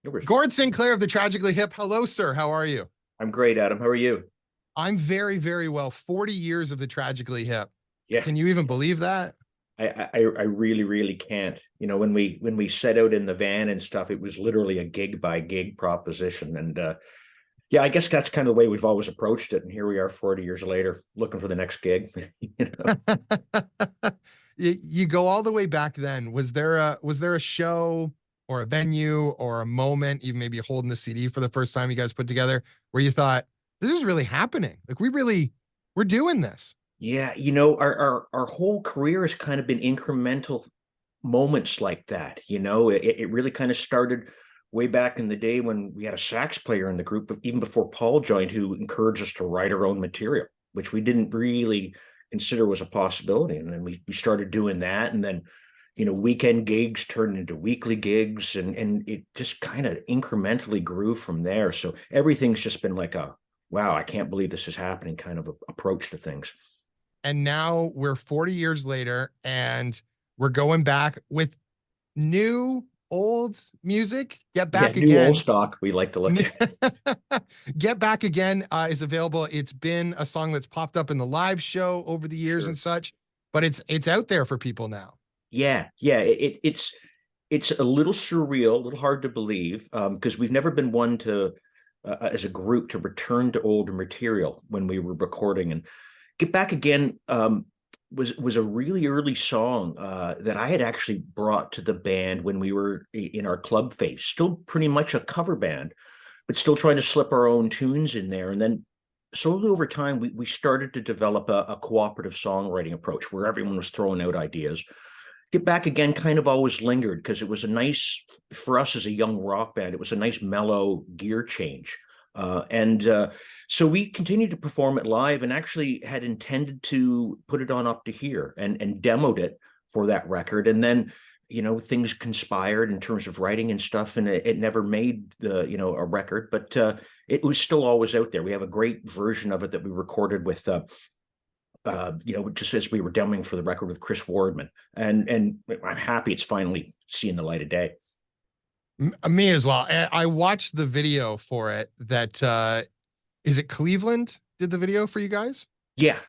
No worries. Gord Sinclair of the Tragically Hip. Hello, sir. How are you? I'm great, Adam. How are you? I'm very, very well. 40 years of the Tragically Hip. Yeah, Can you even believe that? I really, really can't. When we set out in the van and stuff, it was literally a gig by gig proposition. And yeah, I guess that's kind of the way we've always approached it. And here we are 40 years later, looking for the next gig. you know? You go all the way back then. Was there a show or a venue or a moment, even maybe holding the CD for the first time you guys put together, where you thought, this is really happening? Like we're doing this. Yeah, our whole career has kind of been incremental moments like that. It really kind of started way back in the day when we had a sax player in the group, even before Paul joined, who encouraged us to write our own material, which we didn't really consider was a possibility. And then we started doing that. And then, weekend gigs turned into weekly gigs, and it just kind of incrementally grew from there. So everything's just been like a wow, I can't believe this is happening kind of approach to things. And now we're 40 years later and we're going back with new old music. Get Yeah, Back new old Again. stock we like to look at. Get Back Again is available. It's been a song that's popped up in the live show over the years and Sure. such, but it's out there for people now. Yeah. It's a little surreal, a little hard to believe, because we've never been one to, as a group, to return to older material when we were recording. And Get Back Again was a really early song that I had actually brought to the band when we were in our club phase. Still pretty much a cover band, but still trying to slip our own tunes in there. And then slowly over time, we started to develop a cooperative songwriting approach where everyone was throwing out ideas. Get Back Again kind of always lingered because it was a nice, for us as a young rock band, it was a nice mellow gear change. And so we continued to perform it live and actually had intended to put it on Up to Here and demoed it for that record. And then, things conspired in terms of writing and stuff, and it never made a record, but it was still always out there. We have a great version of it that we recorded with just as we were demoing for the record with Chris Wardman, and I'm happy it's finally seeing the light of day. Me as well. I watched the video for it. That is it Cleveland did the video for you guys? Yeah.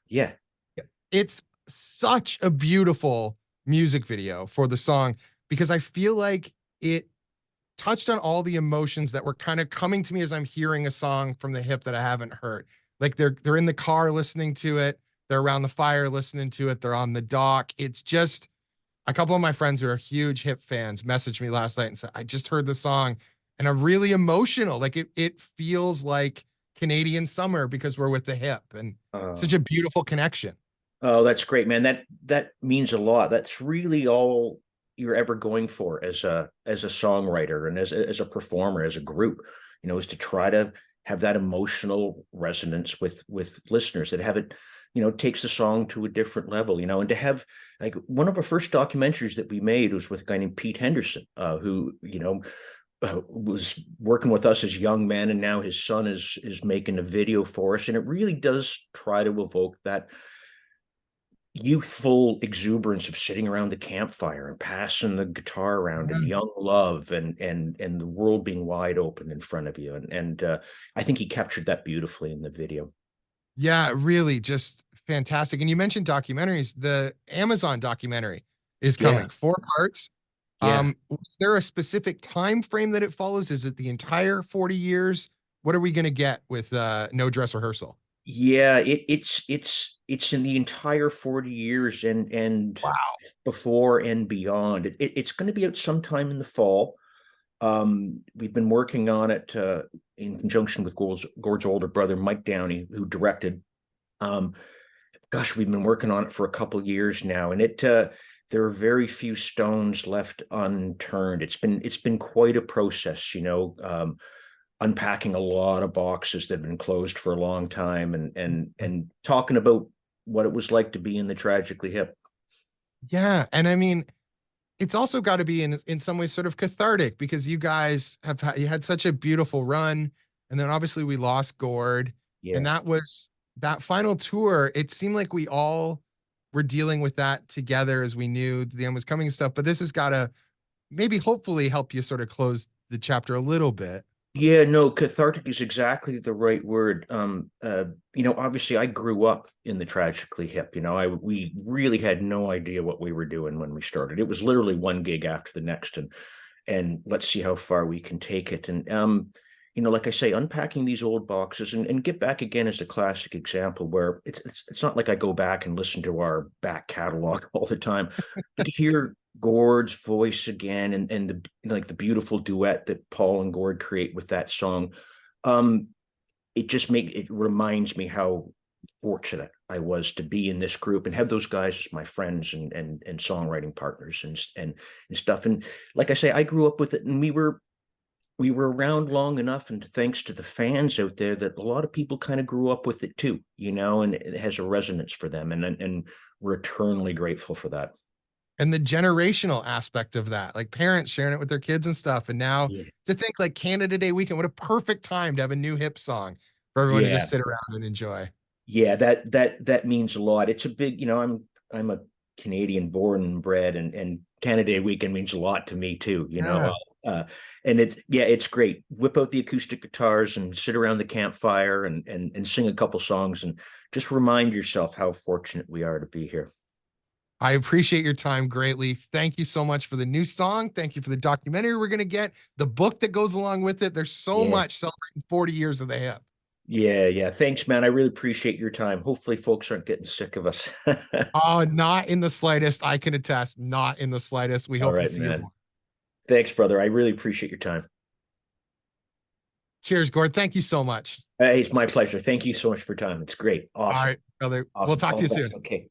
It's such a beautiful music video for the song because I feel like it touched on all the emotions that were kind of coming to me as I'm hearing a song from the hip that I haven't heard. Like they're in the car listening to it, they're around the fire listening to it, they're on the dock. It's just a couple of my friends who are huge hip fans messaged me last night and said, I just heard the song and I'm really emotional. Like it feels like Canadian summer because we're with the hip and Uh, such a beautiful connection. oh, that's great, man. That means a lot. That's really all you're ever going for as a songwriter and as a performer, as a group, is to try to have that emotional resonance with listeners, that have it, takes the song to a different level, and to have, like, one of our first documentaries that we made was with a guy named Pete Henderson, who, was working with us as young men, and now his son is making a video for us, and it really does try to evoke that youthful exuberance of sitting around the campfire and passing the guitar around and young love and the world being wide open in front of you, and I think he captured that beautifully in the video. Yeah, really just fantastic. And you mentioned documentaries. The Amazon documentary is Yeah, coming, 4 parts. yeah. Was there a specific time frame that it follows? Is it the entire 40 years? What are we going to get with No Dress Rehearsal? Yeah, it's in the entire 40 years and Wow. before and beyond. It's going to be out sometime in the fall. We've been working on it in conjunction with Gord's older brother, Mike Downie, who directed. Um, Gosh, we've been working on it for a couple years now, and there are very few stones left unturned. It's been quite a process, unpacking a lot of boxes that have been closed for a long time, and talking about what it was like to be in the Tragically Hip. Yeah, and I mean, it's also got to be in some ways sort of cathartic because you guys you had such a beautiful run, and then obviously we lost Gord, and Yeah. that was that final tour. It seemed like we all were dealing with that together as we knew the end was coming and stuff. But this has got to maybe hopefully help you sort of close the chapter a little bit. Yeah, no, cathartic is exactly the right word. Obviously I grew up in the Tragically hip. We really had no idea what we were doing when we started. It was literally one gig after the next, and let's see how far we can take it. And like I say, unpacking these old boxes and Get Back Again is a classic example where it's not like I go back and listen to our back catalog all the time, but to hear Gord's voice again and the beautiful duet that Paul and Gord create with that song, um, it reminds me how fortunate I was to be in this group and have those guys as my friends and songwriting partners and stuff. And like I say, I grew up with it, and we were around long enough, and thanks to the fans out there, that a lot of people kind of grew up with it too, and it has a resonance for them, and we're eternally grateful for that. And the generational aspect of that, like parents sharing it with their kids and stuff. And now Yeah. to think like Canada Day weekend, what a perfect time to have a new hip song for everyone to Yeah. just sit around and enjoy. Yeah, that means a lot. It's a big, I'm a Canadian born and bred, and Canada Day weekend means a lot to me too. Yeah. And it's great. Whip out the acoustic guitars and sit around the campfire and sing a couple songs and just remind yourself how fortunate we are to be here. I appreciate your time greatly. Thank you so much for the new song. Thank you for the documentary we're going to get, the book that goes along with it. There's so Yeah. much celebrating 40 years of the hip. Yeah, yeah. Thanks, man. I really appreciate your time. Hopefully, folks aren't getting sick of us. Oh, not in the slightest. I can attest, not in the slightest. We All hope to right, see you man. more. Thanks, brother. I really appreciate your time. Cheers, Gord. Thank you so much. Hey, it's my pleasure. Thank you so much for your time. It's great. All Awesome. right, brother. We'll Awesome. talk All to you the best. soon. Okay.